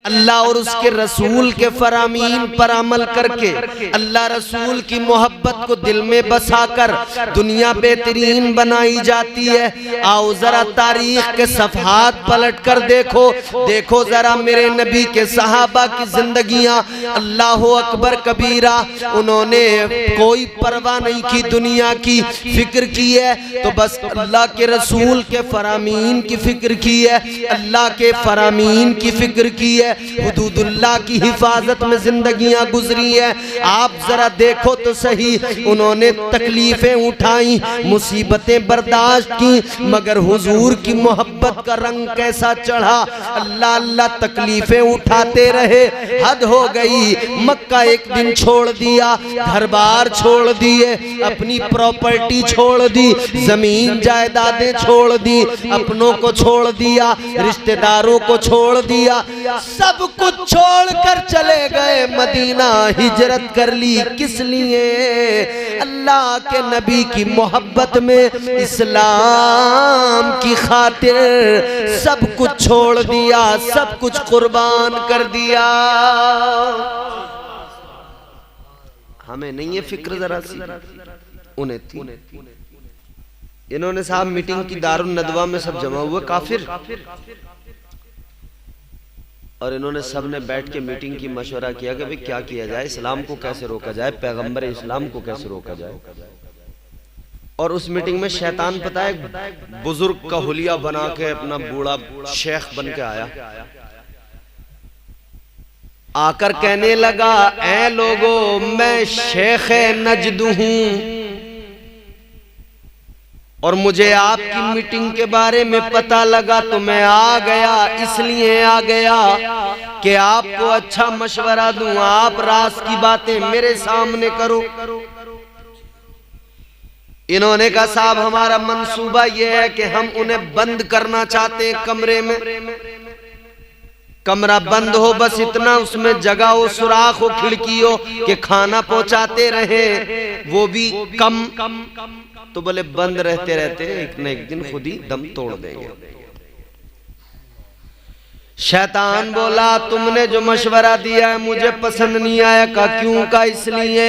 अल्लाह और उसके रसूल के फरामीन पर अमल करके अल्लाह रसूल की मोहब्बत को दिल में बसाकर दुनिया बेहतरीन बनाई जाती है। आओ जरा तारीख के सफहात पलट कर देखो, देखो जरा मेरे नबी के सहाबा की जिंदगियां। अल्लाह अकबर कबीरा, उन्होंने कोई परवाह नहीं की दुनिया की, फिक्र की है तो बस अल्लाह के रसूल के फरामीन की फिक्र की है, अल्लाह के फरामीन की फिक्र की है, हुदूदुल्लाह की हिफाजत में जिंदगियां गुजरी है। आप जरा देखो तो सही, उन्होंने तकलीफें उठाई, मुसीबतें बर्दाश्त की, मगर हुजूर की मोहब्बत का रंग कैसा चढ़ा। अल्लाह अल्लाह तकलीफें उठाते रहे, हद हो गई। मक्का एक दिन छोड़ दिया, घर बार छोड़ दिए, अपनी प्रॉपर्टी छोड़ दी, जमीन जायदादें छोड़ दी, अपनों को छोड़ दिया, रिश्तेदारों को छोड़ दिया, सब कुछ छोड़कर चले गए मदीना। हिजरत कर ली किस लिए? अल्लाह के नबी की मोहब्बत में, इस्लाम की खातिर सब कुछ छोड़ दिया, सब कुछ कुर्बान कर दिया। हमें नहीं है फिक्र जरा सी, उन्हें थी। इन्होंने साहब मीटिंग की दारुल नदवा में सब जमा हुए काफिर, और इन्होंने सब ने बैठ के मीटिंग की मशवरा किया कि भाई क्या किया जाए, इस्लाम को कैसे रोका जाए, पैगंबर इस्लाम को कैसे रोका जाए। और उस मीटिंग में शैतान पता है बुजुर्ग का हुलिया बना के अपना बूढ़ा शेख बन के आया, आकर कहने लगा, ऐ लोगों मैं शेख नजद हूं और मुझे आपकी मीटिंग के बारे में पता लगा तो मैं आ गया, इसलिए आ गया कि आपको अच्छा मशवरा दूं, आप राज की बातें मेरे सामने करो। इन्होंने कहा साहब हमारा मंसूबा यह है कि हम उन्हें बंद करना चाहते हैं कमरे में, कमरा बंद हो, बस इतना उसमें जगह हो, सुराख हो, खिड़की हो कि खाना पहुंचाते रहे, वो भी कम। तो बोले बंद रहते रहते एक न एक दिन खुद ही दम तोड़ देंगे। शैतान बोला तुमने जो मशवरा दिया है मुझे पसंद नहीं आया। का क्यों? का इसलिए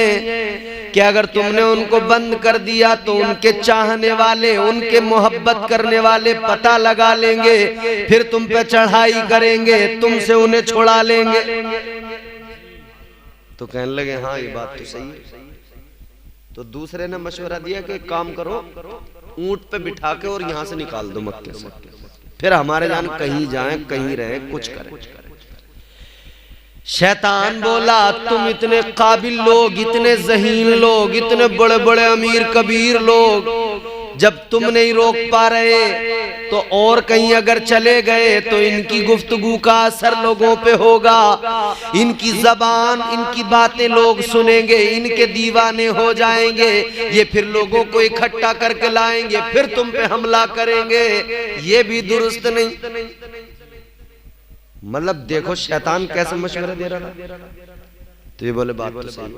कि अगर तुमने उनको बंद कर दिया तो उनके चाहने वाले, उनके मोहब्बत करने वाले पता लगा लेंगे, फिर तुम पे चढ़ाई करेंगे, तुमसे उन्हें छुड़ा लेंगे। तो कहने लगे हाँ ये बात तो सही है। तो दूसरे ने मशवरा दिया कि काम करो, ऊंट पे बिठा के और यहां से निकाल दो मक्के से, फिर हमारे जान कहीं जाएं, कहीं रहें, कुछ करें। शैतान बोला तुम इतने काबिल लोग, इतने ज़हीन लोग, इतने बड़े बड़े अमीर कबीर लोग, जब तुम नहीं रोक पा रहे तो और कहीं अगर चले गए तो इनकी गुफ्तगू का असर लोगों पे होगा, इनकी जबान, इनकी बातें लोग सुनेंगे, इनके दीवाने हो जाएंगे, ये फिर लोगों को इकट्ठा करके लाएंगे, फिर तुम पे हमला करेंगे, ये भी दुरुस्त नहीं। मतलब देखो शैतान कैसे मशवरा दे रहा था। तो ये बोले बात तो सही।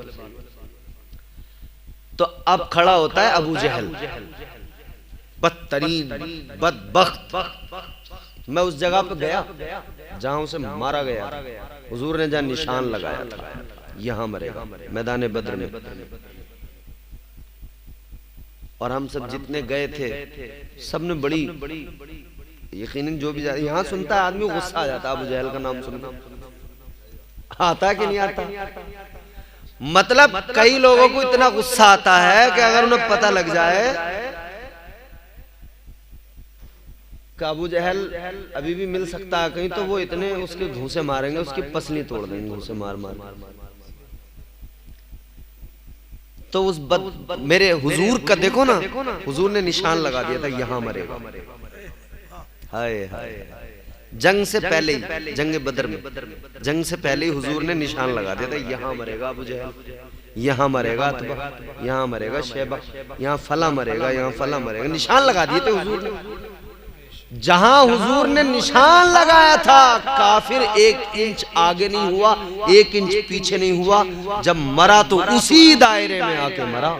तो अब खड़ा होता है अबू जहल, बदतरीन बदबख्त। मैं उस जगह पे गया जहां उसे मारा गया, हुजूर ने जहां निशान लगाया था, यहां मरेगा, मैदान बद्र में। और हम सब जितने गए थे सब ने बड़ी यकीनन, जो भी यहाँ सुनता है आदमी गुस्सा आ जाता है। अबू जहल का नाम सुनना आता है कि नहीं आता? मतलब कई लोगों को इतना गुस्सा आता है कि अगर उन्हें पता लग जाए कि अबू जहल अभी भी मिल सकता है कहीं, तो वो इतने उसके घूंसे मारेंगे, उसकी पसली तोड़ देंगे घूंसे मार मार। तो उस मेरे हुजूर का देखो ना, हुजूर ने निशान लगा दिया था यहां मरेगा। हाय हाय, जंग से पहले ही, जंग बदर में, जंग से पहले ही हुजूर ने निशान लगा दिया था यहां मरेगा अबू जहल, यहां मरेगा अतबा, यहां मरेगा शैबा, यहां फला मरेगा, यहां फला मरेगा, निशान लगा दिए थे हुजूर ने। जहां हुजूर ने निशान लगाया था काफिर 1 इंच आगे नहीं हुआ, 1 इंच पीछे नहीं हुआ। जब मरा तो उसी दायरे में आके मरा,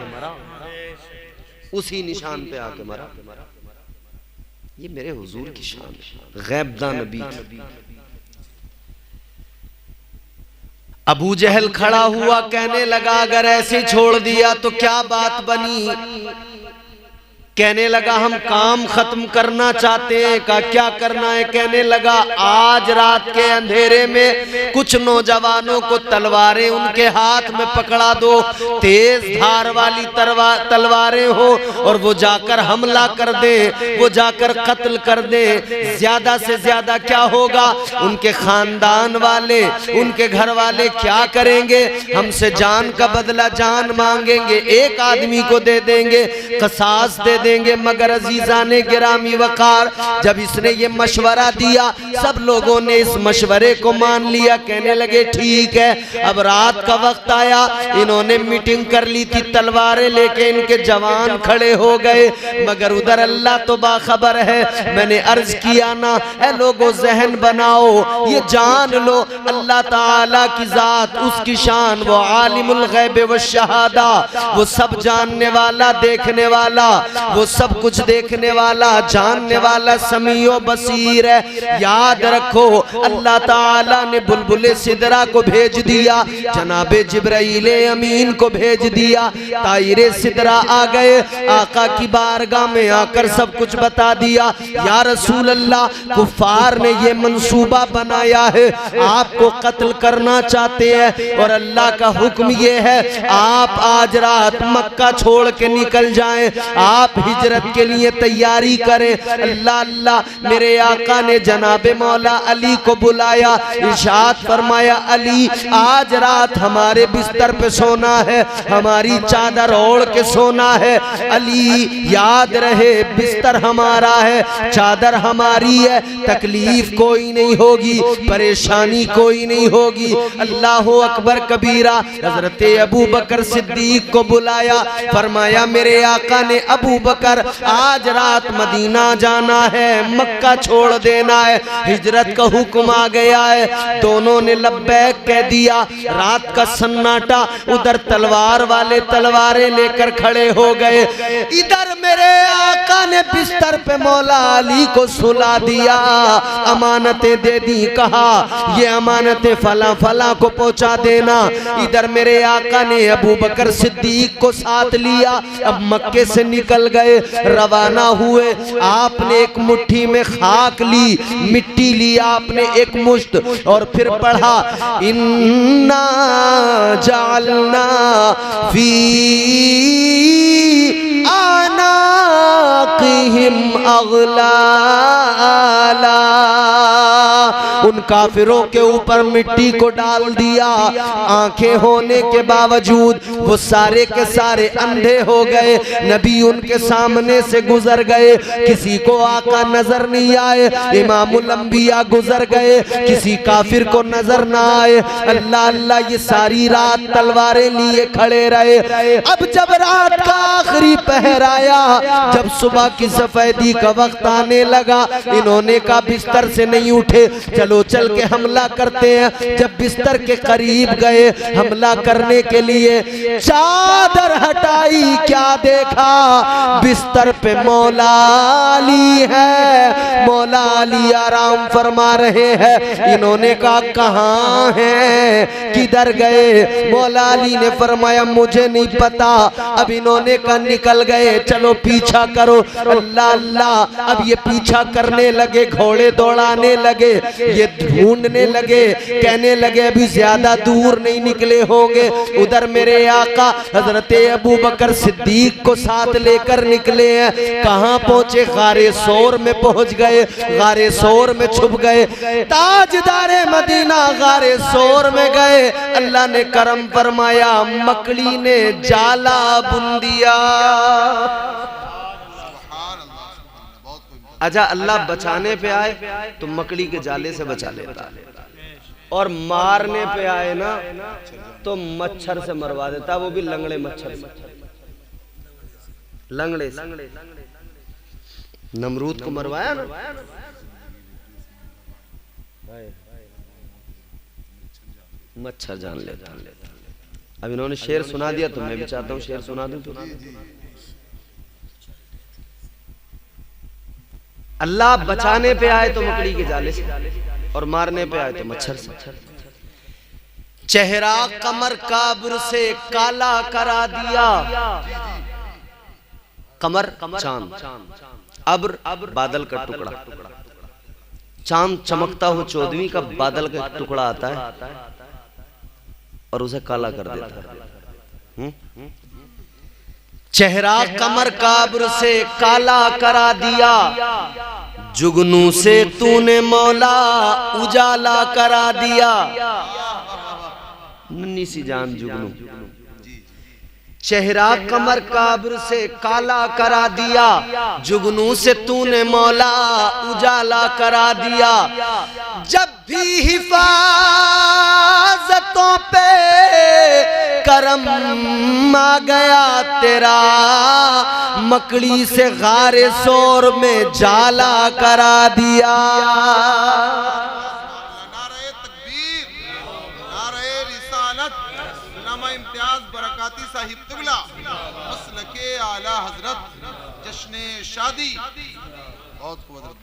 उसी निशान पे आके मरा। ये मेरे हुजूर की शान, गैबदा नबी। अबू जहल खड़ा हुआ, कहने लगा अगर ऐसे छोड़ दिया तो क्या बात बनी। कहने लगा हम काम खत्म करना चाहते हैं। का क्या करना है? कहने लगा आज रात के अंधेरे में कुछ नौजवानों को तलवारें उनके हाथ में पकड़ा दो, तेज धार वाली तलवारें हो, और वो जाकर हमला कर दे, वो जाकर कत्ल कर दे। ज्यादा से ज्यादा क्या होगा, उनके खानदान वाले, उनके घर वाले क्या करेंगे, हमसे जान का बदला जान मांगेंगे, एक आदमी को दे देंगे, कसास दे देंगे। मगर अजीजाने गिरामी वकार, जब इसने ये मशवरा दिया सब लोगों ने इस मशवरे को मान लिया। कहने लगे ठीक है। अब रात का वक्त आया, इन्होंने मीटिंग कर ली थी, तलवारें लेके इनके जवान खड़े हो गए। मगर उधर अल्लाह तो बाखबर है। मैंने अर्ज किया ना, ऐ लोगों जहन बनाओ, ये जान लो अल्लाह ताला की जात, उसकी शान, वो आलिमुल गैब व शहादा, वो सब जानने वाला, देखने वाला, वो सब कुछ देखने वाला, जानने वाला, समीओ बसीर है। याद रखो अल्लाह ताला ने बुलबुले सिदरा को भेज दिया, जनाबे जिब्राइले अमीन को भेज दिया, तायरे सिदरा आ गए, आका की बारगाह में आकर सब कुछ बता दिया। या रसूल अल्लाह, कुफार ने ये मंसूबा बनाया है, आपको कत्ल करना चाहते हैं, और अल्लाह का हुक्म ये है आप आज रात मक्का छोड़ के निकल जाएं, आप हिजरत के लिए तैयारी करें। अल्लाह अल्लाह, मेरे आका ने जनाबे मौला अली को बुलाया, इरशाद फरमाया अली आज रात हमारे बिस्तर पे सोना है, हमारी चादर ओढ़ के सोना है। अली याद रहे बिस्तर हमारा है, चादर हमारी है, तकलीफ कोई नहीं होगी, परेशानी कोई नहीं होगी। अल्लाह अकबर कबीरा। हजरत अबू बकर सिद्दीक को बुलाया, फरमाया मेरे आका ने अबू बकर आज रात मदीना जाना है, मक्का छोड़ देना है, हिजरत का हुक्म आ गया है। दोनों ने लब्बैक कह दिया। रात का सन्नाटा, उधर तलवार वाले तलवारें लेकर खड़े हो गए, इधर मेरे आका ने बिस्तर पे मौला अली को सुला दिया, अमानतें दे दी, कहा ये अमानतें फला फला को पहुंचा देना। इधर मेरे आका ने अबू बकर सिद्दीक को साथ लिया, अब मक्के से निकल गए, रवाना हुए। आपने एक मुट्ठी में खाक ली, मिट्टी ली आपने एक मुश्त, और फिर पढ़ा इन्ना जालना फी आनाक़िहिम अग़लाला, उन काफिरों के ऊपर मिट्टी को डाल दिया। आंखें होने के बावजूद वो सारे के सारे अंधे हो गए। नबी उनके सामने से गुजर गए, किसी को आका नजर नहीं आए। इमामुल अंबिया गुजर गए, किसी काफिर को नजर ना आए। अल्लाह अल्लाह, ये सारी रात तलवारें लिए खड़े रहे। अब जब रात का आखिरी पहर आया, जब सुबह की सफेदी का वक्त आने लगा, इन्होंने कहा बिस्तर से नहीं उठे, चलो चल के हमला करते हैं। जब बिस्तर के करीब गए हमला करने के लिए, चादर हटाई, क्या देखा, बिस्तर पे मौला अली है। मौला अली आराम फरमा रहे हैं। इन्होंने कहा कहाँ हैं, किधर गए? मौला अली ने फरमाया मुझे नहीं पता। अब इन्होंने कहा निकल गए, चलो पीछा करो। अल्लाह अल्लाह, अब ये पीछा करने लगे, घोड़े दौड़ाने लगे, ये ढूंढने लगे, कहने लगे अभी ज्यादा दूर नहीं निकले होंगे। उधर मेरे आका हजरत अबू बकर सिद्दीक को साथ लेकर निकले हैं। कहाँ पहुंचे? गारे सोर में पहुंच गए, गारे सोर में छुप गए। ताजदारे मदीना गारे सोर में गए, अल्लाह ने करम फरमाया, मकड़ी ने जाला बुन दिया। अच्छा, अल्लाह बचाने पे आए तो मकड़ी के जाले से बचा लेता, और मारने पे आए ना तो मच्छर से मरवा देता, वो भी लंगड़े मच्छर से, लंगड़े से। नमरूद को मरवाया ना, मच्छर जान लेता। अब इन्होंने शेर सुना दिया तो मैं भी चाहता हूँ शेर सुना दूं। तो अल्लाह बचाने पे आए तो मकड़ी के जाले से, और मारने पे आए तो मच्छर से। चेहरा कमर काब्र से काला करा दिया। कमर चांद, अब्र बादल का टुकड़ा। चांद चमकता हो 14वीं का बादल का टुकड़ा आता है और उसे काला कर देता है। चेहरा कमर काब्र से काला करा दिया, जुगनू से तूने मौला उजाला करा दिया। नन्ही सी जान जुगनू, चेहरा कमर काब्र से काला करा दिया, जुगनू से तूने मौला उजाला करा दिया। जब भी हिफाजतों पे करम आ गया तेरा, मकड़ी से गारे शोर में जाला करा दिया। शादी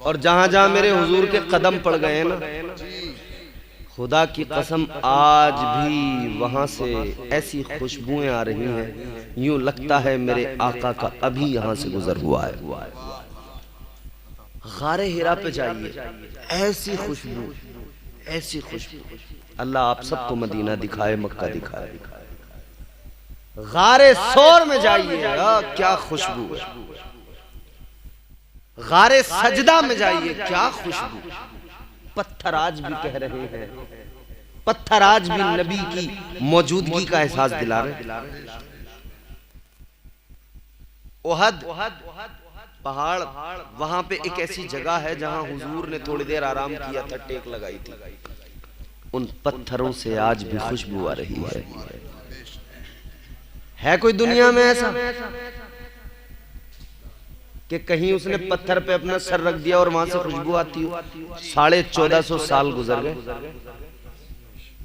और जहां जहां मेरे हुजूर के कदम पड़ गए ना, खुदा की कसम आज भी वहां से ऐसी खुशबुएं आ रही हैं, यूं लगता है मेरे आका का अभी यहां से गुजर हुआ है। गारे हिरा पे जाइए, ऐसी खुशबू, ऐसी खुशबू। अल्लाह आप सबको मदीना दिखाए, मक्का दिखाए। गारे सोर में जाइए, क्या खुशबू। गारे सजदा में जाइए, क्या खुशबू। पत्थर आज भी कह रहे हैं, पत्थर आज भी नबी की मौजूदगी का एहसास दिला रहे। ओहद पहाड़, वहां पे एक ऐसी जगह है जहां हुजूर ने थोड़ी देर आराम किया था, टेक लगाई थी। उन पत्थरों से आज भी खुशबू आ रही है कोई दुनिया में ऐसा कि कहीं उसने पत्थर पे अपना सर रख दिया और वहां से खुशबू आती हो? 1450 साल गुजर गए।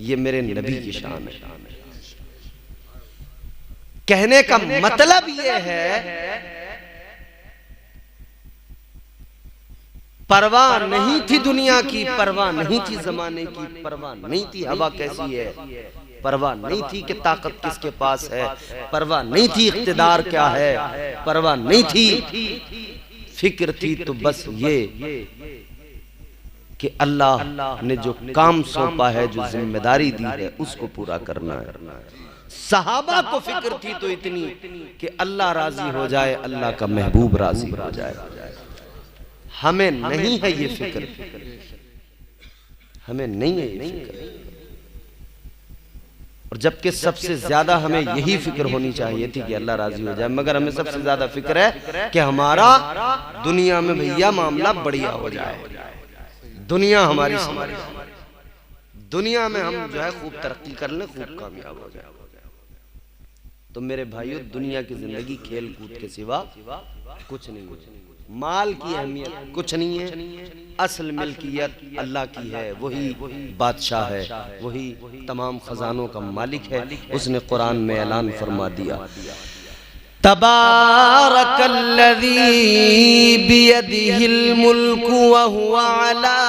ये मेरे नबी की शान है। कहने का मतलब ये है, परवाह नहीं थी दुनिया की, परवाह नहीं थी जमाने की, परवाह नहीं थी हवा कैसी है, परवाह नहीं थी कि ताकत किसके पास है, परवाह नहीं थी इख्तिदार क्या है, परवाह नहीं थी। फिक्र थी तो बस ये कि अल्लाह ने जो काम सौंपा है, जो जिम्मेदारी दी है, उसको पूरा करना है। सहाबा को फिक्र थी तो इतनी कि अल्लाह राजी हो जाए, अल्लाह का महबूब राजी हो जाए। हमें नहीं है ये फिक्र, हमें नहीं है ये फिक्र। और जबकि सबसे ज्यादा हमें यही फिक्र होनी चाहिए थी कि अल्लाह राजी हो जाए, मगर हमें सबसे ज्यादा फिक्र है कि हमारा दुनिया में भैया मामला बढ़िया हो जाए, दुनिया हमारी हमारी दुनिया में हम जो है खूब तरक्की कर लें, खूब कामयाब हो जाए। तो मेरे भाइयों, दुनिया की जिंदगी खेल कूद के सिवा कुछ नहीं है। माल की अहमियत कुछ नहीं है, असल मिल्कियत अल्लाह की है, वही बादशाह है, वही तमाम खजानों का मालिक है। उसने कुरान में ऐलान फरमा दिया, तबारकल्लज़ी बियदिहिल मुल्कु व हुवा अला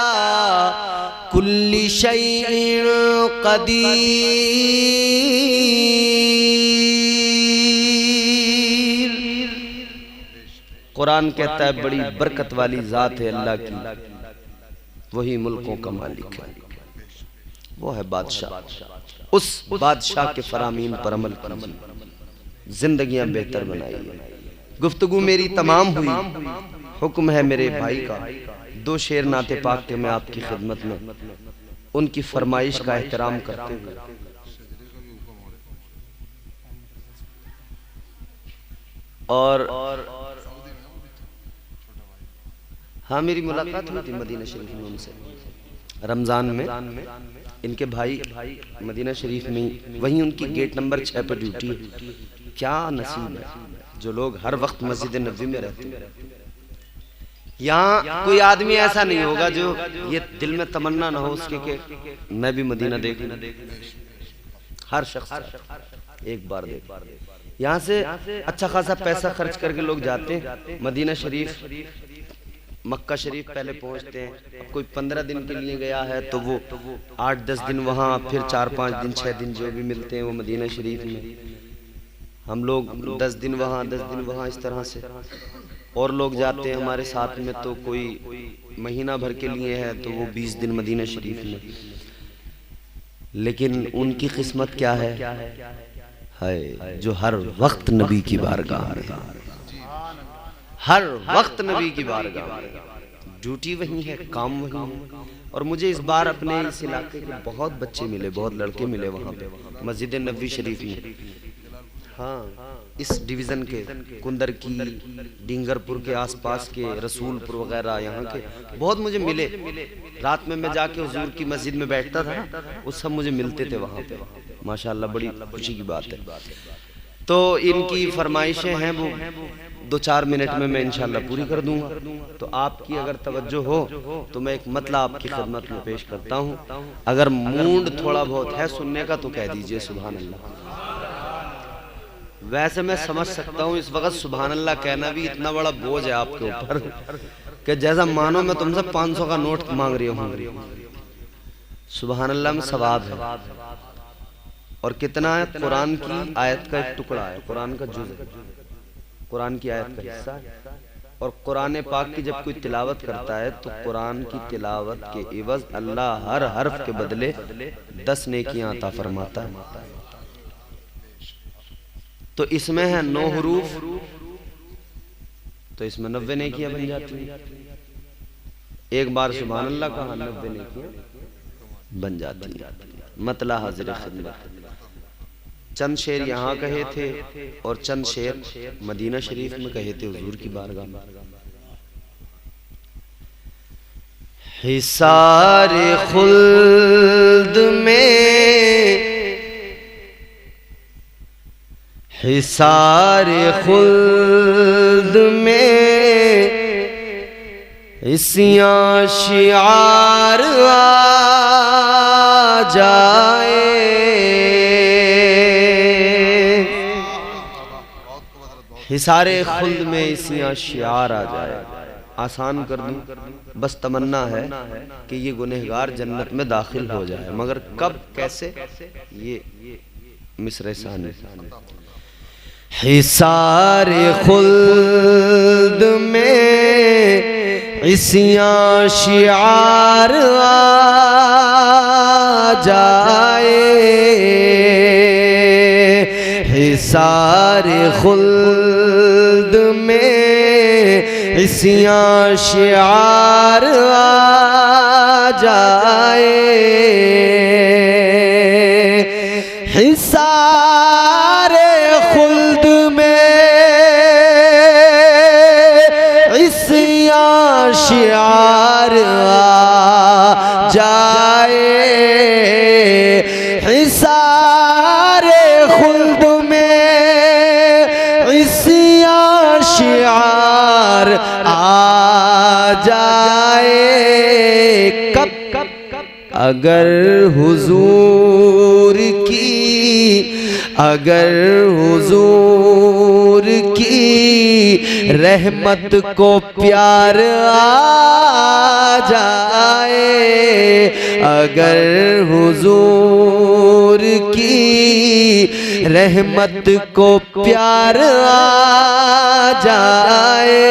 कुल्ली शैइन क़दीर। कुरान कहता है बड़ी बरकत वाली जात है अल्लाह की, वही मुल्कों का मालिक है, वो है बादशाह। उस बादशाह के फरामीन पर अमल कीजिए, जिंदगियां बेहतर बनाइए। गुफ्तगू मेरी तमाम हुई, हुक्म है मेरे भाई का, 2 शेर नाते पाक के मैं आपकी खिदमत में उनकी फरमाइश का एहतराम करते हुए और हाँ, मेरी मुलाकात हुई थी मदीना शरीफ में उनसे रमजान में। इनके भाई मदीना शरीफ में, वहीं उनकी गेट नंबर 6 पर ड्यूटी है। क्या नसीब है जो लोग हर वक्त मस्जिद नबवी में रहते हैं। यहाँ कोई आदमी ऐसा नहीं होगा जो ये दिल में तमन्ना ना हो उसके कि मैं भी मदीना देखूं। हर शख्स एक बार देख। यहाँ से अच्छा खासा पैसा खर्च करके लोग जाते हैं मदीना शरीफ, मक्का शरीफ पहले पहुंचते हैं। अब कोई 15 दिन के लिए गया है तो वो 8-10 दिन वहाँ, फिर 4-5 दिन 6 दिन जो भी मिलते हैं वो मदीना शरीफ में। हम लोग 10 दिन वहाँ 10 दिन वहाँ, इस तरह से। और लोग जाते हैं हमारे साथ में, तो कोई महीना भर के लिए है तो वो 20 दिन मदीना शरीफ में। लेकिन उनकी किस्मत क्या है जो हर वक्त नबी की बारगाह में, हर वक्त नबी की बारगाह, ड्यूटी वही है, काम वही है। और मुझे इस बार अपने इस इलाके के बहुत बच्चे मिले, बहुत लड़के मिले वहाँ पे मस्जिद नबी शरीफ में। हाँ, इस डिवीज़न के कुंदर की, डिंगरपुर के आसपास के, रसूलपुर वगैरह यहाँ के बहुत मुझे मिले। रात में मैं जाके हुजूर की मस्जिद में बैठता था ना, वो सब मुझे मिलते थे वहाँ पे। माशाल्लाह, बड़ी खुशी की बात है। तो इनकी फरमाइशें हैं, वो 2-4 मिनट में मैं इंशाल्लाह पूरी कर दूंगा। तो आपकी अगर तवज्जो हो तो मैं एक मतला आपकी खिदमत में पेश करता हूँ। अगर मूड थोड़ा बहुत है सुनने का तो कह दीजिए सुभान अल्लाह। वैसे मैं समझ सकता हूँ इस वक्त सुभान अल्लाह कहना भी इतना बड़ा बोझ है आपके ऊपर कि जैसा मानो मैं तुमसे 500 का नोट मांग रही हूँ। सुभान अल्लाह में सवाब है। और कितना है? कुरान की आयत का एक टुकड़ा है, कुरान का जुज़ है, कुरान की आयत का हिस्सा है। और कुरान पाक की जब कोई तिलावत करता है तो कुरान की तिलावत के इवज़ अल्लाह हर हर्फ के बदले 10 नेकियां अता फरमाता है। तो इसमें है 9 हरूफ, तो इसमें 90 नेकियां बन जाती हैं। एक बार सुभान अल्लाह कहा 90 नेकियां बन जाती हैं। मतला हाजिर खिदमत। चंद शेर यहाँ कहे थे और चंद शेर मदीना शरीफ में कहे थे हुजूर की बारगाह में। हिसारे खुल्द में, हिसारे खुल्द में इसियां शिआर आ जाए। हिसारे खुल्द में इसियां शिआर आ जाए। आसान कर दूं, बस तमन्ना है कि ये गुनहगार जन्नत में दाखिल हो जाए, मगर कब कैसे ये मिसरे साने। हिसारे खुल्द में इसियां शिआर आ जाए। हिसारे खुल्द में इसियां शिआर आ जाए। हिसारे खुल्द में इसियां शिआर आ जाए। हिसारे खुल्द में इसियां शिआर आ जाए। कब कब कब? अगर हुजूर की, अगर हुजूर की रहमत को प्यार आ जाए। अगर हुजूर की रहमत को प्यार आ जाए।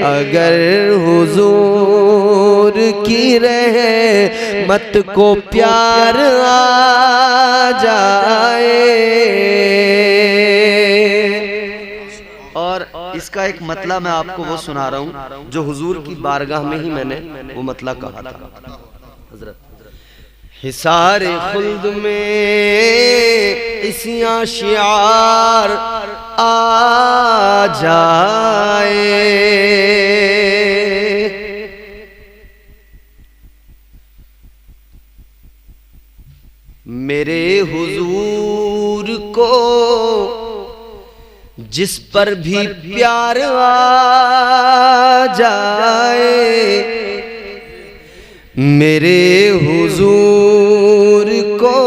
अगर हुजूर की रहमत को प्यार आ जाए। और इसका एक मतला मैं आपको वो सुना रहा हूँ जो हुजूर की बारगाह में ही मैंने वो मतला कहा था। हजरत, हिसारे खुल्द में इसियां शिआर आ जाए। मेरे हुजूर को जिस पर भी प्यार आ जाए। मेरे हुजूर को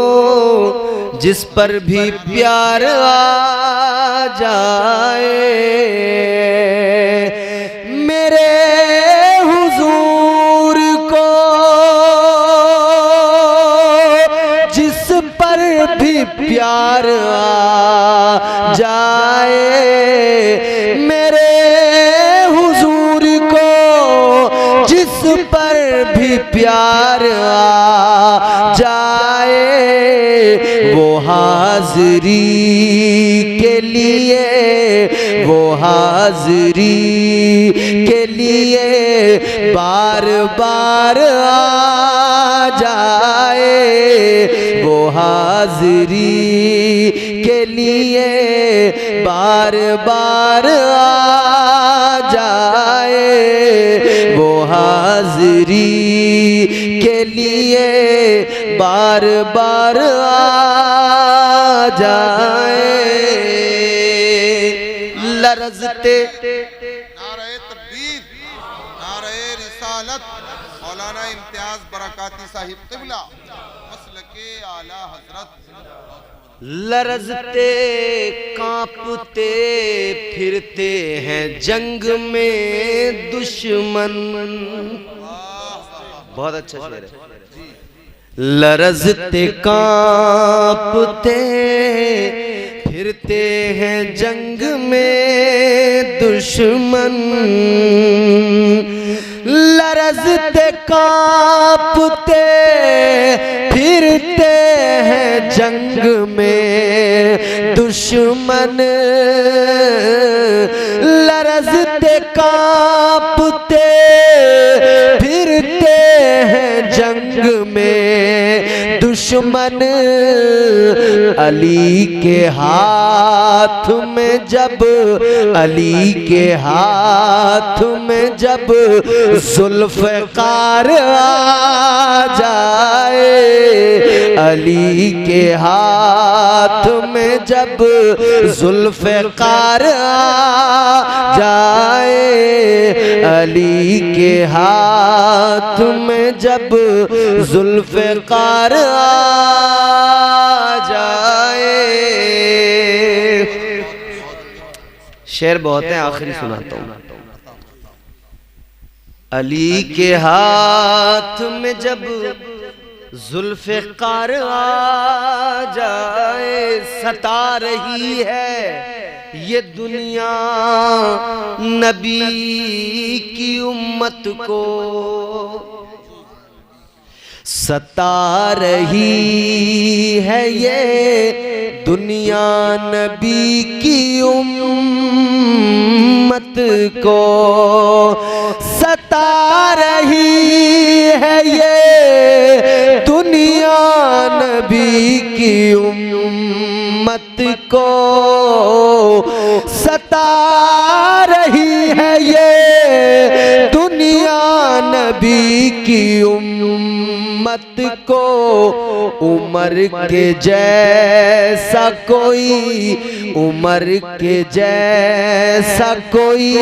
जिस पर भी प्यार आ जाए। मेरे पर भी प्यार आ जाए, मेरे हुजूर को जिस पर भी प्यार आ जाए, वो हाज़री के लिए, वो हाज़री के लिए बार बार आ जाए, वो हाज़री के लिए बार बार आ जाए, वो हाज़री के लिए बार बार आ जाए। लरज़ते नारे तकबीर, नारे रिसालत, मौलाना इम्तियाज बरकाती साहिब क़िबला मसलके आला हज़रत। लरज़ते कांपते फिरते हैं जंग में दुश्मन। बहुत अच्छा शेर है। लरज़ते कांपते फिरते हैं जंग में दुश्मन, लरज़ते कांपते फिरते हैं जंग में दुश्मन, लरज़ते कांपते फिरते हैं जंग में दुश्मन। अली के हाथ में जब, अली के हाथ में जब ज़ुल्फ़िकार आ जाए, अली के हाथ में जब ज़ुल्फ़िकार आ जाए, अली के हाथ में जब ज़ुल्फ़िकार आ जाए। शेर बहुत है, आखिरी सुनाता हूँ। अली के हाथ में जब ज़ुल्फ़िकार आ जाए, सता रही है ये दुनिया नबी की उम्मत को, सता रही है ये दुनिया नबी की उम्मत को, सता रही है ये दुनिया नबी की उम्मत को, सता रही है ये दुनिया नबी की उम्मत को। उमर के जैसा कोई, उमर के जैसा कोई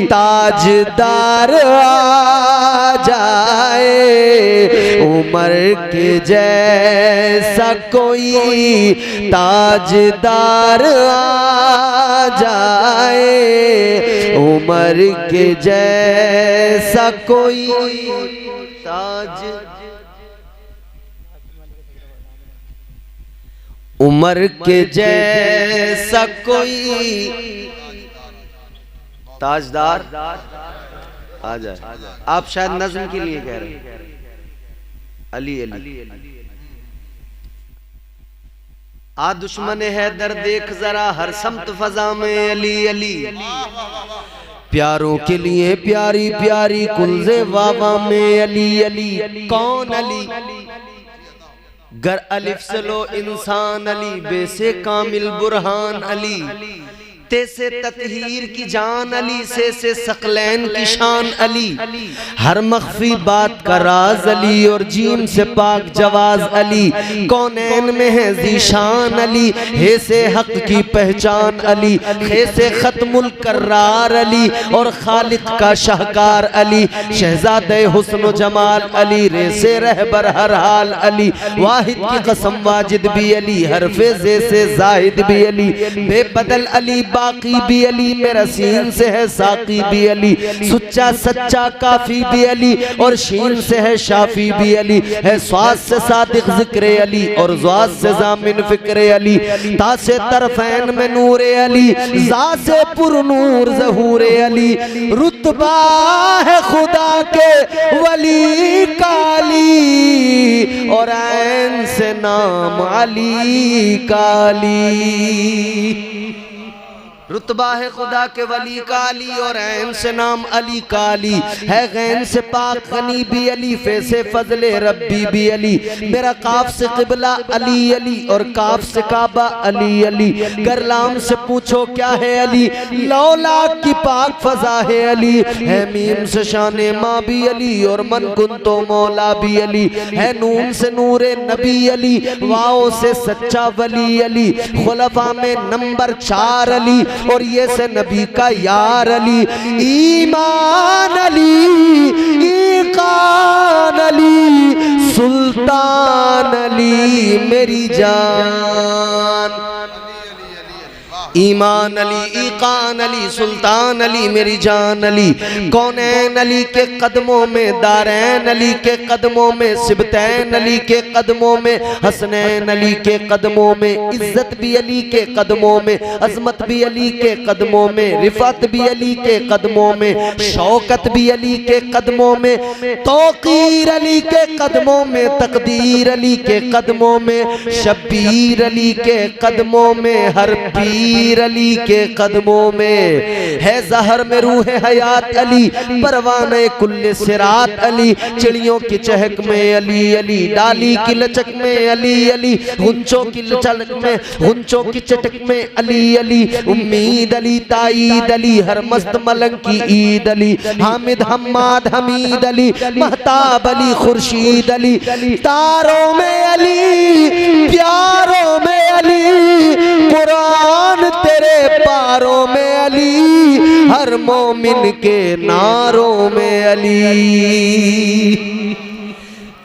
ताजदार आ जाए, उमर के जैसा कोई ताजदार आ जाए, उमर के जैसा कोई ताज, उमर के जैसा कोई ताजदार आ जाए। आप शायद नज़्म के लिए कह रहे हैं। अली अली आ दुश्मन हैदर देख जरा हर समत फजा में अली अली, प्यारों के लिए प्यारी प्यारी कुल्ज़े वावा में अली अली। कौन अली? गर अलिफ से लो इंसान अली, बे से कामिल बुरहान अली, ते से ततहीर की जान अली, से सकलैन की शान अली, हर मख्फी बात का राज अली, और जीम से पाक जवाज अली, कौनैन में है ज़ीशान अली, हे से हक की पहचान अली, हे से खत्मुल कर्रार अली, और खालिक का शाहकार अली, शहजादे हुस्न जमाल अली, रे से रहबर हर हाल अली, वाहिद की कसम वाजिद भी अली, हरफे जे से जाहिद भी अली, बेबदल अली बाकी भी अली, मेरा सीन से है साकी भी अली, सुच्चा सच्चा काफी भी अली, और शीन से है शाफी भी अली, है स्वाद से सादिक जिक्र अली, और ज़्वाद से ज़ामिन फिक्र अली, ता से तरफैन में नूर अली, ज़ा से पुरनूर ज़हूर अली, रुतबा है खुदा के वली काली, और ऐन से नाम अली काली। रुतबा है खुदा के वली का अली, और ऐन से नाम अली काली, है गैन से पाक गनी भी अली, फे से फजले रब्बी भी अली, मेरा काफ से क़िबला अली अली, और काफ से काबा अली अली, गरलाम से पूछो क्या है अली, लौला की पाक फजा है अली, है मीम से शाने माँ भी अली, और मन कुन तो मौला भी अली, है नून से नूरे नबी अली, वाओ से सच्चा वली अली, खुलफा में नंबर 4 अली, और ये से नबी का यार अली, ईमान अली, ईकान अली, सुल्तान अली मेरी जान। ईमान अली, ईकान अली, सुल्तान अली मेरी जान अली, कौनैन अली के कदमों में, दारैन अली के कदमों में, सिबतैन अली के कदमों में, हसनैन अली के कदमों में, इज्जत भी अली के कदमों में, अजमत भी अली के कदमों में, रिफत भी अली के कदमों में, शौकत भी अली के कदमों में, तौकीर अली के कदमों में, तकदीर अली के कदमों में, शब्बीर अली के कदमों में, हर पीर अली के कदमों में, है जहर में रूह हयात अली, परवाने कुल्ले सिरात अली, चिड़ियों की चहक में अली अली, डाली की लचक में अली अली, गुंचों की लचक में, गुंचों की चटक में अली अली, उम्मीद अली, ताईद अली, हर मस्त मलंग की ईद अली, हामिद हम्माद हमीद अली, महताब अली, खुर्शीद अली, तारों में अली, प्यारों में अली, कुरान तेरे पारों में अली, हर मोमिन के नारों में अली,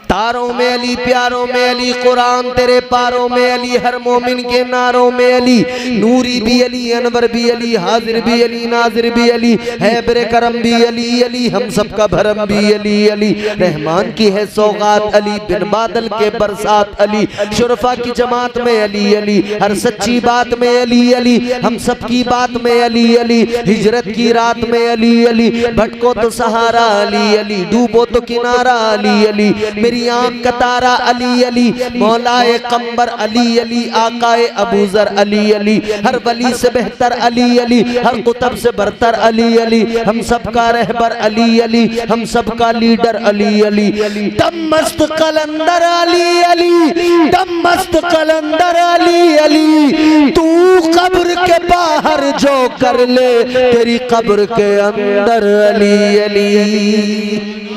तारों में अली, प्यारों में अली, कुरान तेरे पारों में अली, हर मोमिन के नारों में अली, नूरी भी अली, अनवर भी अली, हाजिर भी अली, नाजिर भी अली, हैबर करम भी अली अली, हम सबका भरम भी अली अली, रहमान की है सौगात अली, बिन बादल के बरसात अली, शुरफा की जमात में अली अली, हर सच्ची बात में अली अली, हम सब की बात में अली अली, हिजरत की रात में अली अली, भटको तो सहारा अली अली, डूबो तो किनारा अली अली, मेरी आंख का तारा अली अली, मौलाए कम्बर अली अली, आकाए अबूजर अली अली, हर वली से बेहतर अली अली, हर कुतब से बरतर अली अली, हम सबका रहबर अली अली, हम सबका लीडर अली अली, दम मस्त कलंदर अली अली, दम मस्त कलंदर अली अली, तू कब्र के बाहर जो कर ले, तेरी कब्र के अंदर अली अली।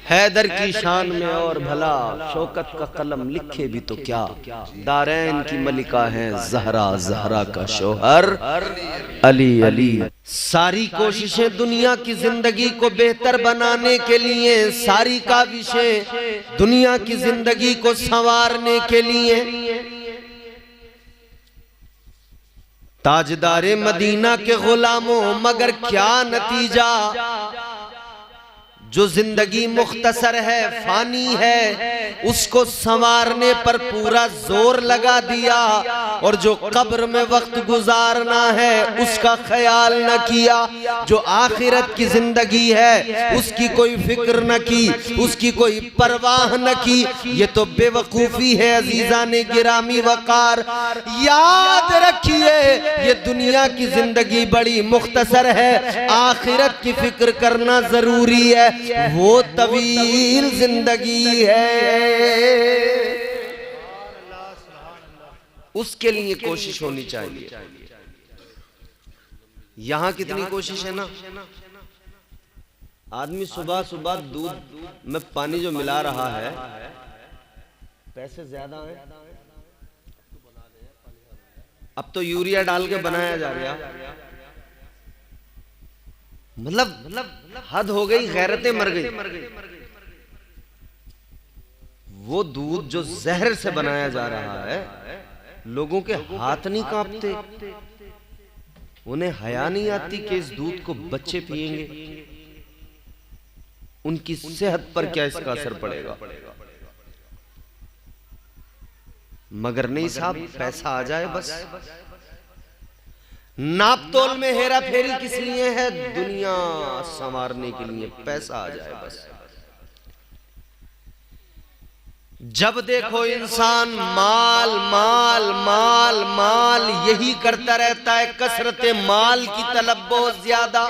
हैदर की शान में और भला, शौकत का कलम लिखे भी तो क्या, दारैन की मलिका है ज़हरा, ज़हरा का शोहर अली अली। सारी कोशिशें दुनिया की जिंदगी को बेहतर बनाने के लिए, सारी काविशें दुनिया की जिंदगी को संवारने के लिए, ताजदारे मदीना के गुलामों, मगर क्या नतीजा, जो जिंदगी मुख्तसर है, फानी है, उसको संवारने पर पूरा जोर लगा दिया, और जो कब्र में वक्त गुजारना है उसका ख्याल न किया, जो आखिरत की जिंदगी है उसकी कोई फिक्र न की, उसकी कोई परवाह न की, ये तो बेवकूफी है अजीजाने गिरामी वकार। याद रखिए ये दुनिया की जिंदगी बड़ी मुख्तसर है, आखिरत की फिक्र करना जरूरी है, वो तवील जिंदगी है, उसके लिए कोशिश होनी चाहिए। यहां कितनी कोशिश है ना, आदमी सुबह सुबह दूध में पानी जो मिला रहा है, पैसे ज्यादा हैं, अब तो यूरिया डाल के बनाया जा रहा, मतलब हद हो गई, गैरतें मर गई। वो दूध जो जहर से बनाया जा रहा है, लोगों के हाथ नहीं कांपते, उन्हें हया नहीं आती कि इस दूध को बच्चे पिएंगे, उनकी सेहत पर क्या इसका असर पड़ेगा। मगर नहीं साहब, पैसा आ जाए बस। नापतोल में हेरा फेरी किस लिए है? दुनिया संवारने के लिए, पैसा आ जाए बस। जब देखो इंसान माल माल माल माल यही करता रहता है, कसरत माल की तलब बहुत ज्यादा।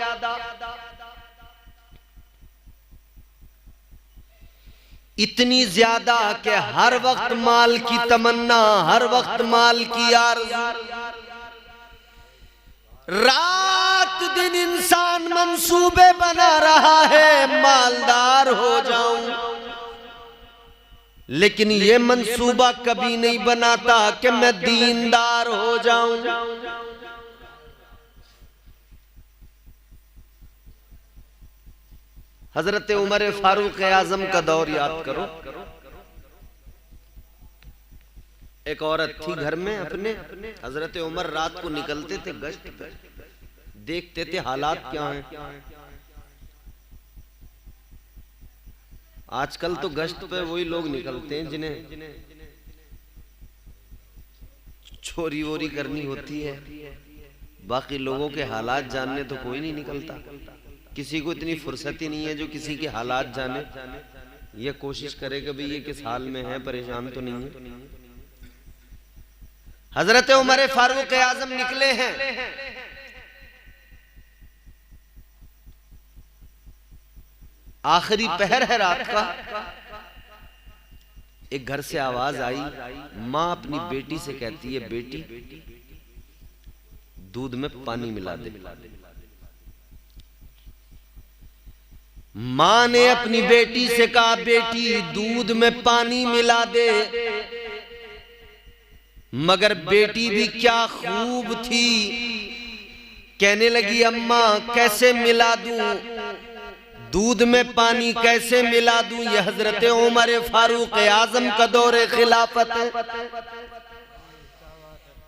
इतनी ज्यादा कि हर वक्त माल की तमन्ना, हर वक्त माल की आरज़ू। रात दिन इंसान मंसूबे बना रहा है, मालदार हो जाऊं, लेकिन ये मंसूबा कभी नहीं बनाता कि मैं दीनदार हो जाऊं। हजरत उमर फारूक आजम का दौर याद करो। एक औरत थी घर में अपने, हजरत उमर रात को निकलते थे गश्त पे, देखते थे हालात क्या हैं। आजकल तो गश्त पे वही लोग निकलते हैं जिन्हें चोरी वोरी करनी होती है, बाकी लोगों के हालात जानने तो कोई नहीं निकलता। किसी को इतनी फुर्सत ही नहीं है जो किसी के हालात जाने, ये कोशिश करे कि भाई ये किस हाल में है, परेशान तो नहीं है। हजरत उमर फारूक आजम निकले हैं, आखिरी पहर है रात का। एक घर से आवाज आई, माँ अपनी बेटी से कहती है, बेटी दूध में पानी मिला दे। माँ ने अपनी बेटी से कहा, बेटी दूध में पानी मिला दे। मगर बेटी भी क्या खूब थी, कहने लगी, अम्मा कैसे मिला दूं, दूध में पानी कैसे मिला दूं। यह हजरत उमर फारूक आजम का दौरे खिलाफत है।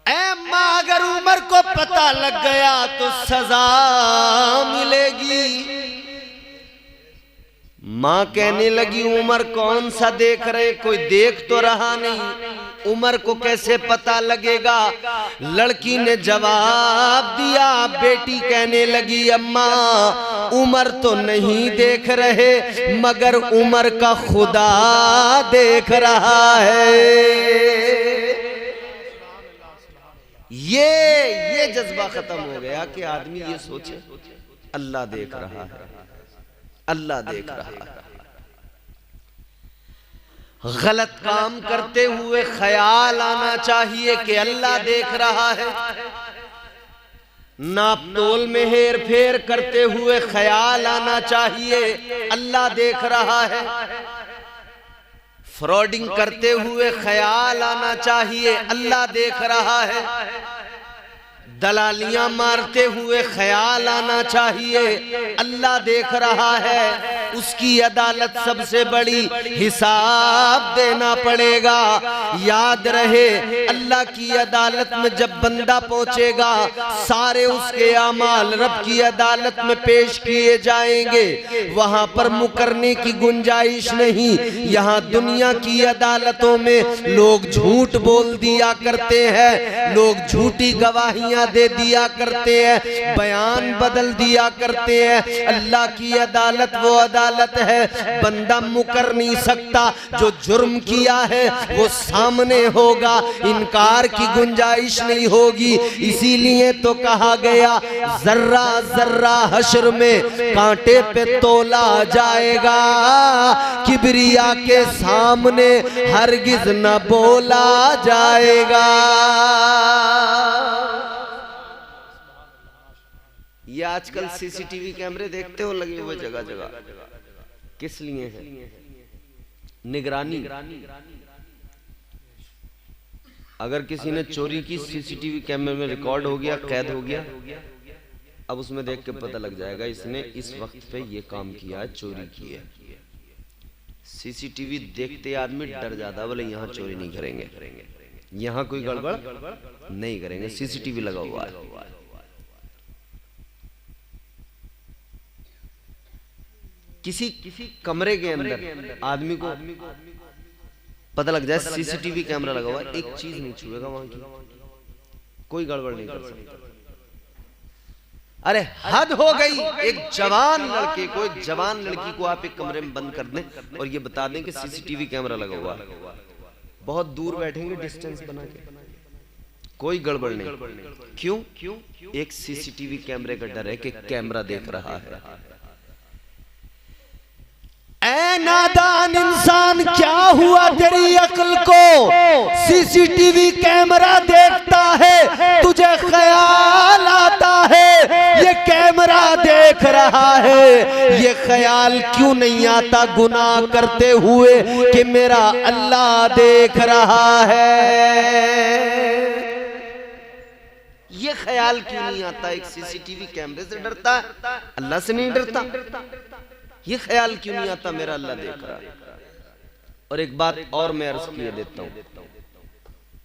ऐ माँ, अगर उमर को पता लग गया तो सजा मिलेगी। माँ कहने लगी, उमर कौन सा देख रहे, कोई देख तो रहा नहीं, उमर को कैसे पता लगेगा। लड़की ने जवाब दिया, बेटी कहने लगी, अम्मा उमर तो नहीं देख रहे, मगर उमर का खुदा देख रहा है। ये जज्बा खत्म हो गया कि आदमी ये सोचे अल्लाह देख रहा है, अल्लाह देख रहा है। गलत काम करते हुए ख्याल आना चाहिए कि अल्लाह देख रहा है। नापतोल में हेर फेर करते हुए ख्याल आना चाहिए अल्लाह देख रहा है। फ्रॉडिंग करते हुए ख्याल आना चाहिए अल्लाह देख रहा है। दलालियां मारते हुए ख्याल आना चाहिए अल्लाह देख रहा है। उसकी अदालत सबसे बड़ी, हिसाब देना पड़ेगा। याद रहे, अल्लाह की अदालत में जब बंदा पहुंचेगा, सारे उसके अमाल रब की अदालत में पेश किए जाएंगे। वहां पर मुकरने की गुंजाइश नहीं। यहाँ दुनिया की अदालतों में लोग झूठ बोल दिया करते हैं, लोग झूठी गवाहियां दे दिया करते हैं, बयान बदल दिया करते हैं। अल्लाह की अदालत वो अदालत है, बंदा मुकर नहीं सकता। जो जुर्म किया है वो सामने होगा, इनकार की गुंजाइश नहीं होगी। इसीलिए तो कहा गया, जर्रा जर्रा हश्र में कांटे पे तोला जाएगा, किबरिया के सामने हरगिज न बोला जाएगा। ये आजकल सीसीटीवी कैमरे देखते हो लगे हुए जगह जगह, किस लिए है? निगरानी। अगर किसी ने चोरी की, सीसीटीवी कैमरे में रिकॉर्ड हो गया, कैद हो गया, अब उसमें देख के पता लग जाएगा इसने इस वक्त पे ये काम किया है, चोरी की है। सीसीटीवी देखते आदमी डर जाता, बोले यहाँ चोरी नहीं करेंगे, यहाँ कोई गड़बड़ नहीं करेंगे, सीसीटीवी लगा हुआ है। किसी कमरे के अंदर आदमी को पता लग जाए सीसीटीवी कैमरा लगा हुआ है, एक चीज नहीं छुएगा वहां की, कोई गड़बड़ नहीं कर सकता। अरे हद हो गई, एक जवान लड़के को, एक जवान लड़की को आप एक कमरे में बंद कर दें और ये बता दें कि सीसीटीवी कैमरा लगा हुआ है, बहुत दूर बैठेंगे डिस्टेंस बना के, कोई गड़बड़ नहीं। क्यों? एक सीसीटीवी कैमरे का डर है कि कैमरा देख रहा है। ऐ नादान इंसान, क्या हुआ तेरी अक्ल को? सीसीटीवी कैमरा देखता है, तुझे ख्याल आता है ये कैमरा देख रहा है, ये ख्याल क्यों नहीं आता गुनाह करते हुए कि मेरा अल्लाह देख रहा है? ये ख्याल क्यों नहीं आता? एक सीसीटीवी कैमरे से डरता है, अल्लाह से नहीं डरता। ये ख्याल क्यों नहीं आता मेरा अल्लाह देख रहा है? और एक बात और मैं अर्ज किए देता हूं,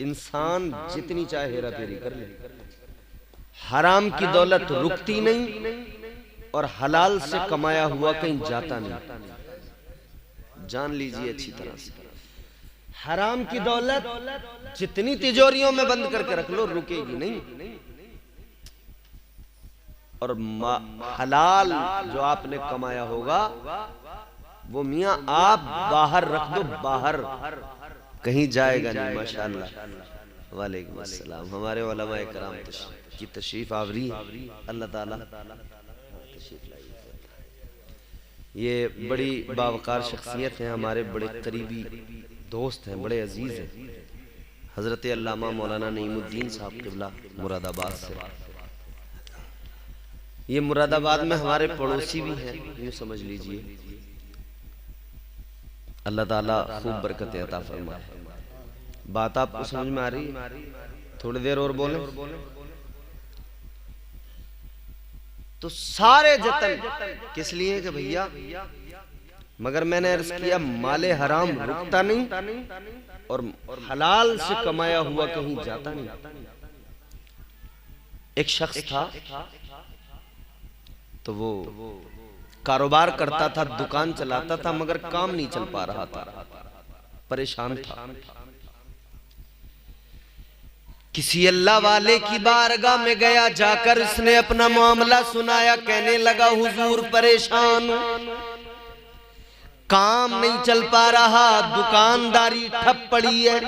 इंसान जितनी चाहे हेरा फेरी कर ले, हराम की दौलत रुकती नहीं और हलाल से कमाया हुआ कहीं जाता नहीं। जान लीजिए अच्छी तरह से, हराम की दौलत जितनी तिजोरियों में बंद करके रख लो, रुकेगी नहीं। और हलाल जो आपने कमाया होगा वो मियां आप बाहर रख दो, बाहर कहीं जाएगा नहीं। माशाअल्लाह, वालेकुम अस्सलाम। हमारे उलमाए कराम की तशरीफ आवरी, अल्लाह ताला तशरीफ लाई। ये बड़ी बावकार शख्सियत है, हमारे बड़े करीबी दोस्त हैं, बड़े अजीज हैं, हजरत अल्लामा मौलाना नईमुद्दीन साहब क़िबला मुरादाबाद से। ये मुरादाबाद में हमारे पड़ोसी भी हैं, यूं समझ लीजिए। अल्लाह ताला खूब बरकत अता फरमाए। बात आपको समझ में आ रही? थोड़ी देर और बोले तो सारे जतन किस लिए कि भैया, मगर मैंने अर्ज किया माले हराम रुकता नहीं और हलाल से कमाया हुआ कहीं जाता नहीं। एक शख्स था तो वो कारोबार करता था, दुकान चलाता था, मगर काम नहीं चल पा रहा था, परेशान था। किसी अल्लाह वाले की बारगाह में गया, जाकर इसने अपना मामला सुनाया, कहने लगा हुजूर परेशान हूं, काम नहीं चल पा रहा, दुकानदारी ठप पड़ी है।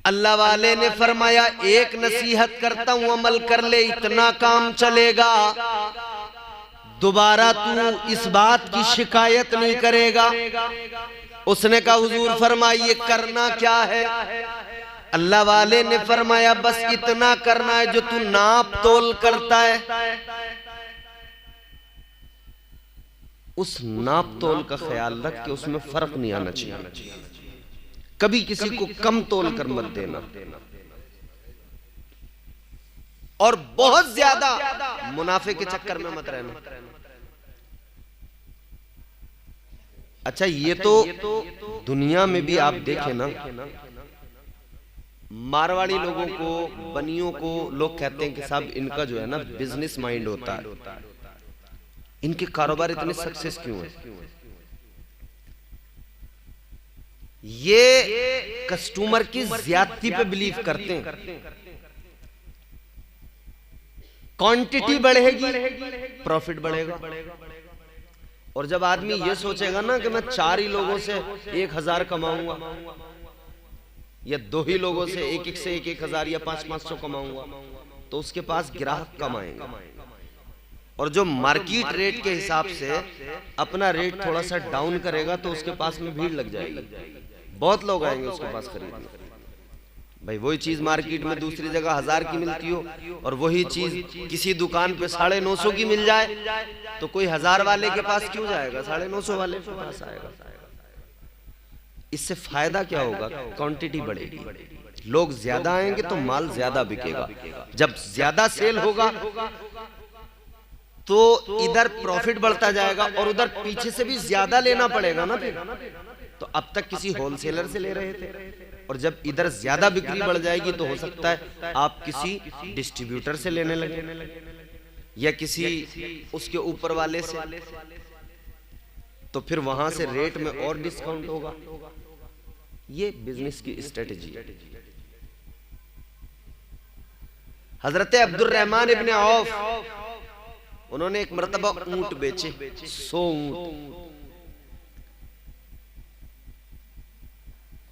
अल्लाह वाले ने फरमाया एक नसीहत करता हूं, अमल कर ले, इतना काम चलेगा, दोबारा तू इस बात की शिकायत नहीं करेगा। उसने कहा हुजूर फरमाइए करना क्या है? अल्लाह वाले ने फरमाया बस इतना करना है जो तू नाप तोल करता है, उस नाप तोल का ख्याल रख के उसमें फर्क नहीं आना चाहिए, कभी किसी को कम तोल कर मत देना, और बहुत ज्यादा मुनाफे के चक्कर में मत रहना। अच्छा ये तो दुनिया में भी आप देखें ना, मारवाड़ी लोगों को, बनियों को लोग कहते हैं कि साहब इनका जो है ना बिजनेस माइंड होता है, इनके कारोबार इतने सक्सेस क्यों है? ये कस्टमर की ज्यादती पे बिलीव करते हैं। क्वांटिटी बढ़ेगी, प्रॉफिट बढ़ेगा। और जब आदमी ये सोचेगा ना कि मैं 4 ही लोगों से 1000 कमाऊंगा, या 2 ही लोगों से एक से 1000 या 500 कमाऊंगा, तो उसके पास ग्राहक कम आएंगे। और जो मार्केट रेट के हिसाब से अपना रेट थोड़ा सा डाउन करेगा तो उसके पास में भीड़ लग जाएगी, बहुत लोग आएंगे उसके पास खरीदने। भाई वही चीज मार्केट में दूसरी जगह 1000 की मिलती हो और वही चीज किसी दुकान पे 950 की मिल जाए तो कोई 1000 वाले के पास क्यों जाएगा, 950 वाले के पास आएगा। इससे फायदा क्या होगा? क्वांटिटी बढ़ेगी, लोग ज्यादा आएंगे तो माल ज्यादा बिकेगा। जब ज्यादा सेल होगा तो इधर प्रॉफिट बढ़ता जाएगा और उधर पीछे से भी ज्यादा लेना पड़ेगा ना फिर। तो अब तक किसी होलसेलर से ले रहे थे और जब इधर ज्यादा बिक्री बढ़ जाएगी तो हो सकता है आप किसी डिस्ट्रीब्यूटर से लेने लगे या किसी उसके ऊपर वाले से, तो फिर वहां से रेट में और डिस्काउंट होगा। ये बिजनेस की स्ट्रेटेजी है। हजरत अब्दुल रहमान इब्ने औफ, उन्होंने एक मर्तबा ऊंट बेचे, 100 ऊंट।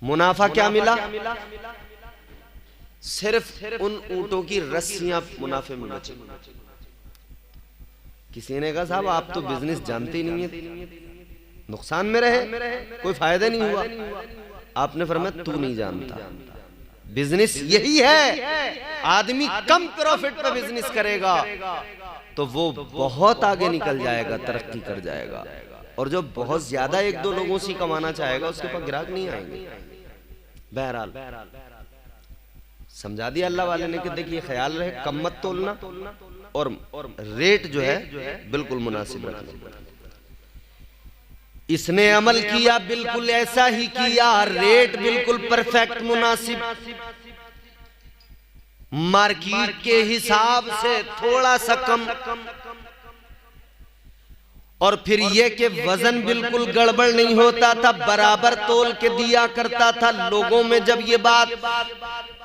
मुनाफा क्या मिला? सिर्फ उन ऊंटों की रस्सियां मुनाफे में बची। किसी ने कहा साहब आप तो बिजनेस जानते ही नहीं है, नुकसान में रहे, कोई फायदा नहीं हुआ। आपने फरमाया तू नहीं जानता, बिजनेस यही है। आदमी कम प्रॉफिट पे बिजनेस करेगा तो वो बहुत आगे निकल जाएगा, तरक्की कर जाएगा। और जो बहुत ज्यादा 1-2 लोगों से कमाना चाहेगा उसके पास ग्राहक नहीं आएंगे। बहरहाल समझा दिया अल्लाह वाले ने कि देखिए ख्याल रहे, कम मत तोलना और रेट जो है बिल्कुल मुनासिब रखना। इसने अमल किया, बिल्कुल ऐसा ही किया, रेट बिल्कुल परफेक्ट मुनासिब, मार्केट के हिसाब से थोड़ा सा कम। और फिर यह कि वजन बिल्कुल गड़बड़ नहीं होता था, बराबर तोल के दिया करता था। लोगों में जब ये बात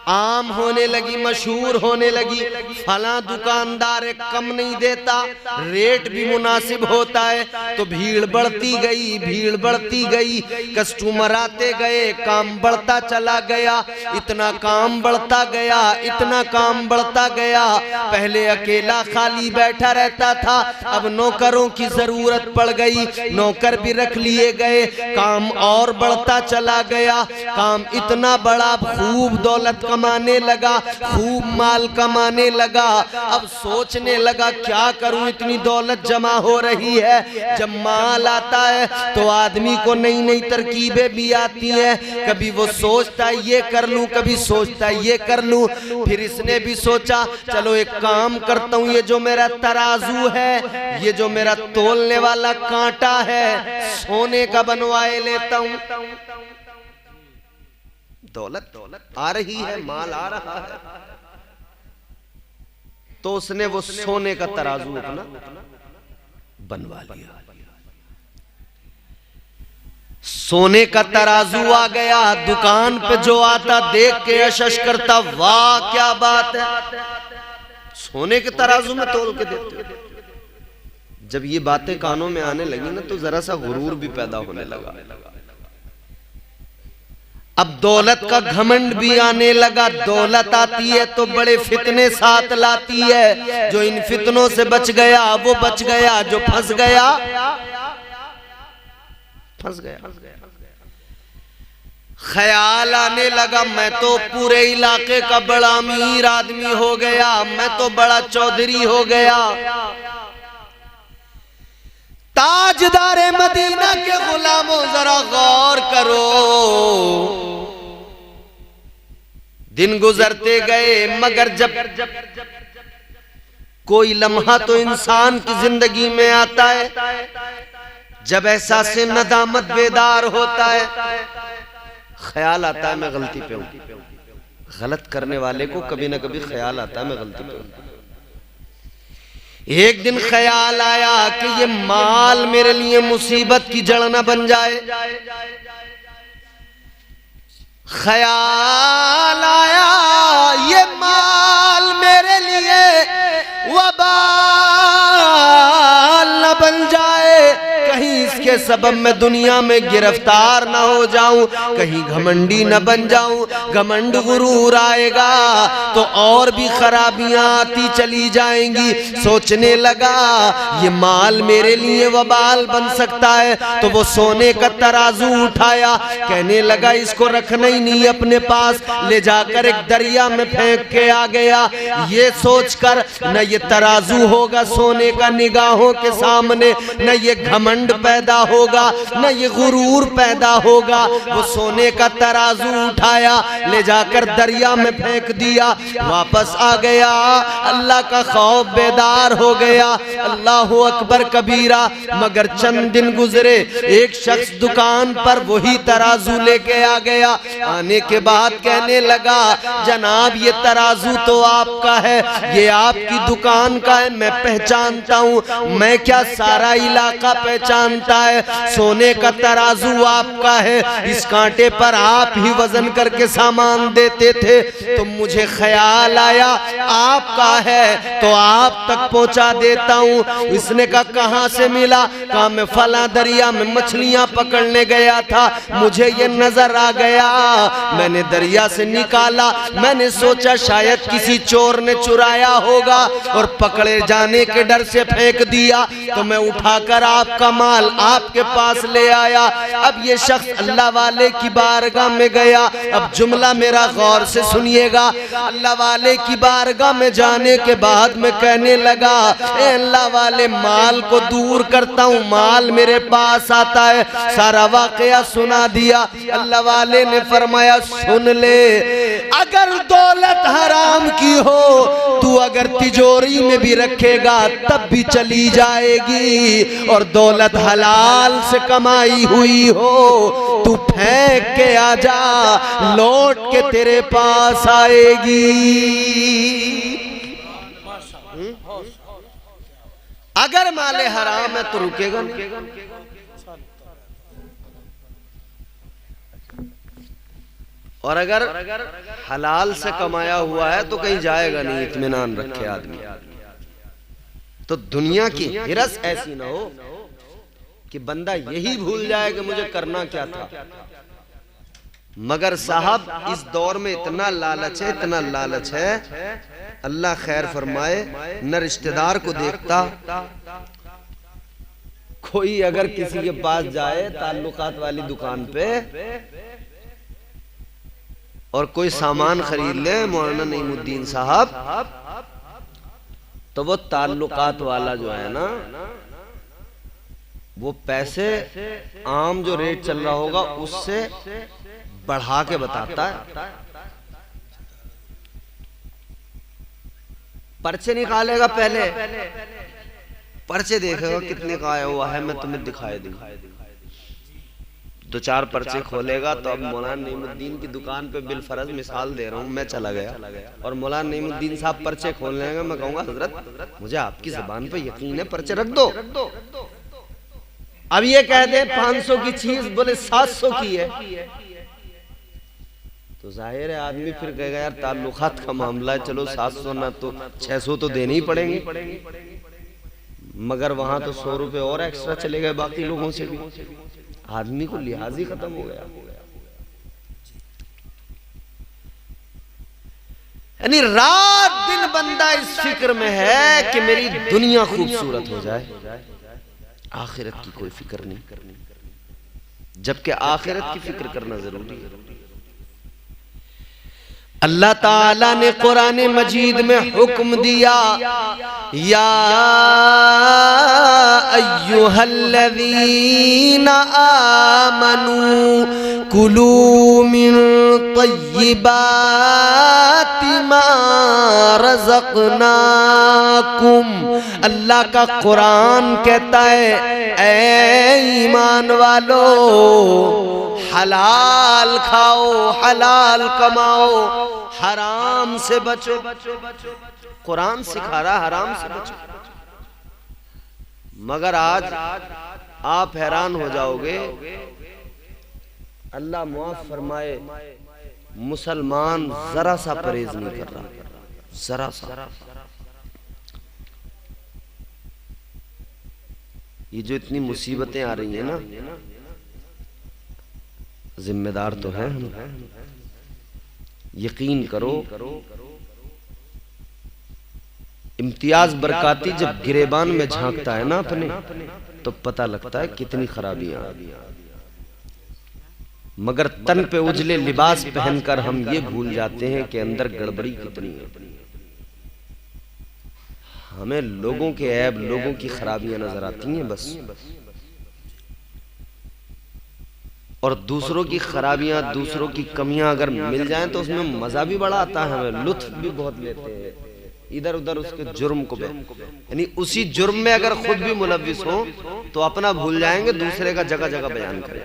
आम होने लगी, मशहूर होने लगी, फला दुकानदार कम नहीं देता, रेट भी मुनासिब होता है, तो भीड़ बढ़ती गई, भीड़ बढ़ती गई, कस्टमर आते गए, काम बढ़ता चला गया। इतना काम बढ़ता गया, इतना काम बढ़ता गया। पहले अकेला खाली बैठा रहता था, अब नौकरों की जरूरत पड़ गई, नौकर भी रख लिए गए, काम और बढ़ता चला गया। काम इतना बड़ा, खूब दौलत कमाने लगा, खूब माल कमाने लगा। अब सोचने लगा क्या करूं, इतनी दौलत जमा हो रही है। जब माल आता है तो आदमी को नई नई तरकीबें भी आती हैं। कभी वो सोचता है ये कर लूं, कभी सोचता है ये कर लूं। फिर इसने भी सोचा चलो एक काम करता हूं, ये जो मेरा तराजू है, ये जो मेरा तोलने वाला कांटा है, सोने का बनवाए लेता हूं। दौलत आ रही है, माल आ रहा है, तो उसने वो सोने का तराजू अपना बनवा लिया। सोने का तराजू आ गया, दुकान पे जो आता देख के यशश करता, वाह क्या बात है, सोने के तराजू में तोल के देते। जब ये बातें कानों में आने लगी ना तो जरा सा गुरूर भी पैदा होने लगा। अब दौलत का घमंड भी आने लगा। दौलत आती है तो बड़े फितने साथ लाती है। जो इन फितनों से बच गया वो बच गया, जो फंस गया फंस गया। ख्याल आने लगा मैं तो पूरे इलाके का बड़ा अमीर आदमी हो गया, मैं तो बड़ा चौधरी हो गया। ताजदारे मदीना के गुलामों जरा गौर करो, दिन गुजरते गए मगर जब कोई लम्हा तो इंसान की जिंदगी में आता है, जब एहसास नदामत बेदार होता है, ख्याल आता है मैं गलती पे हूं। गलत करने वाले को कभी ना कभी ख्याल आता है मैं गलती पे हूं। एक दिन ख्याल आया कि ये माल मेरे लिए मुसीबत की जड़ न बन जाए। ख्याल आया ये माल मेरे लिए वबाल न बन जाए, कहीं इसके सबब मैं दुनिया में गिरफ्तार ना हो जाऊं, कहीं घमंडी न बन जाऊं। घमंड गुरूर आएगा तो और भी खराबियां आती चली जाएंगी। सोचने लगा ये माल मेरे लिए वबाल बन सकता है, तो वो सोने का तराजू उठाया, कहने लगा इसको रखना ही नहीं अपने पास, ले जाकर एक दरिया में फेंक के आ गया। ये सोचकर न ये तराजू होगा सोने का निगाहों के सामने, न ये घमंड पैदा होगा, न ये गुरूर पैदा होगा। वो सोने का तराजू उठाया, ले जाकर दरिया में फेंक दिया, वापस आ गया। अल्लाह का खौफ बेदार हो गया। अल्लाहु अकबर कबीरा। मगर चंद दिन गुजरे, एक शख्स दुकान पर वही तराजू लेके आ गया। आने के बाद कहने लगा, जनाब ये तराजू तो आपका है, ये आपकी दुकान का है, मैं पहचानता हूँ। मैं क्या, सारा इलाका पहचानता है, सोने का तराजू आपका है, इस कांटे पर आप ही वजन करके सामान देते थे। तो मुझे ख्याल आया आपका है तो आप तक पहुंचा देता हूँ। इसने कहा कहाँ से मिला? कहा मैं फला दरिया में मछलियां पकड़ने गया था, मुझे ये नजर आ गया, मैंने दरिया से निकाला, मैंने सोचा शायद किसी चोर ने चुराया होगा और पकड़े जाने के डर से फेंक दिया, तो मैं उठाकर आपका माल आपके पास ले आया। अब ये शख्स अल्लाह वाले की बारगाह में गया। अब जुमला मेरा गौर से सुनिएगा। अल्लाह वाले की बारगाह में जाने के बाद मैं कहने लगा, ए अल्लाह वाले, माल को दूर करता हूँ, माल मेरे पास आता है। सारा वाकया सुना दिया। अल्लाह वाले ने फरमाया, सुन ले, अगर दौलत हराम की हो तू अगर तिजोरी में भी रखेगा तब भी चली जाएगी, और दौलत हलाल से कमाई हुई हो तू फेंक के आजा, लौट के तेरे पास आएगी। अगर माले हराम है तो रुकेगा नहीं, और अगर हलाल से कमाया हुआ है तो कहीं जाएगा नहीं, इत्मीनान रखे आदमी। तो दुनिया की हिरस ऐसी ना हो कि बंदा यही भूल जाए कि मुझे करना क्या था। मगर साहब इस दौर में इतना लालच है, इतना लालच है, अल्लाह खैर फरमाए, न रिश्तेदार को देखता। कोई अगर किसी के पास जाए ताल्लुकात वाली दुकान पे और कोई सामान खरीद ले मौलाना नईमुद्दीन साहब, तो वो ताल्लुकात वाला जो है ना, वो पैसे आम जो रेट चल रहा होगा उससे बढ़ा के बताता है। पर्चे निकालेगा, पहले पर्चे देखेगा कितने का आया हुआ है, मैं तुम्हें दिखाई दूंगा। दो चार पर्चे खोलेगा तो अब मौलाना नईमुद्दीन की दुकान पे बिल फर्ज मिसाल दे रहा हूँ, मैं चला गया और मौलाना नईमुद्दीन साहब पर्चे खोल लेंगे, मैं कहूँगा हजरत मुझे आपकी जुबान पे यकीन है, पर्चे रख दो। अब ये कह दे 500 की चीज बोले 700 की है, तो जाहिर है आदमी फिर कहेगा यार ताल्लुकात का मामला है, चलो 700 ना तो 600 तो देने ही पड़ेंगे। मगर वहां तो 100 रुपए और एक्स्ट्रा चले गए बाकी लोगों से भी, आदमी को लिहाज ही खत्म हो गया। यानी रात दिन बंदा इस फिक्र में है कि मेरी दुनिया खूबसूरत हो जाए, आखिरत की कोई फिक्र नहीं करनी, जबकि आखिरत की फिक्र करना जरूरी है। अल्लाह ताला ने कुरान मजीद में हुक्म दिया, या अय्युहल्लज़ीना आमनू कुलू मिन तय्यिबाति मा रज़क़नाकुम। अल्लाह का कुरान कहता है, ऐ ईमान वालो, हलाल खाओ, हलाल कमाओ, हराम से बचो। कुरान सिखा रहा हराम से बचो। मगर आज आप हैरान हो जाओगे, अल्लाह माफ फरमाए, मुसलमान जरा सा परहेज नहीं कर रहा, जरा सा। ये जो इतनी मुसीबतें आ रही हैं ना, जिम्मेदार तो हैं हम। यकीन करो, इम्तियाज बरकाती जब गिरेबान में झांकता है ना अपने, तो पता लगता है कितनी खराबियां आ गई। मगर तन पे उजले लिबास पहनकर हम ये भूल जाते हैं कि अंदर गड़बड़ी कितनी है। हमें लोगों के ऐब, लोगों की खराबियां नजर आती हैं बस। और दूसरों की खराबियां, दूसरों की कमियां अगर मिल जाएं तो उसमें मजा भी बड़ा आता है, हमें लुत्फ भी बहुत लेते हैं, इधर उधर उसके जुर्म को यानी उसी जुर्म में अगर खुद भी मुलव्विस हो तो अपना भूल जाएंगे, दूसरे का जगह जगह बयान करें।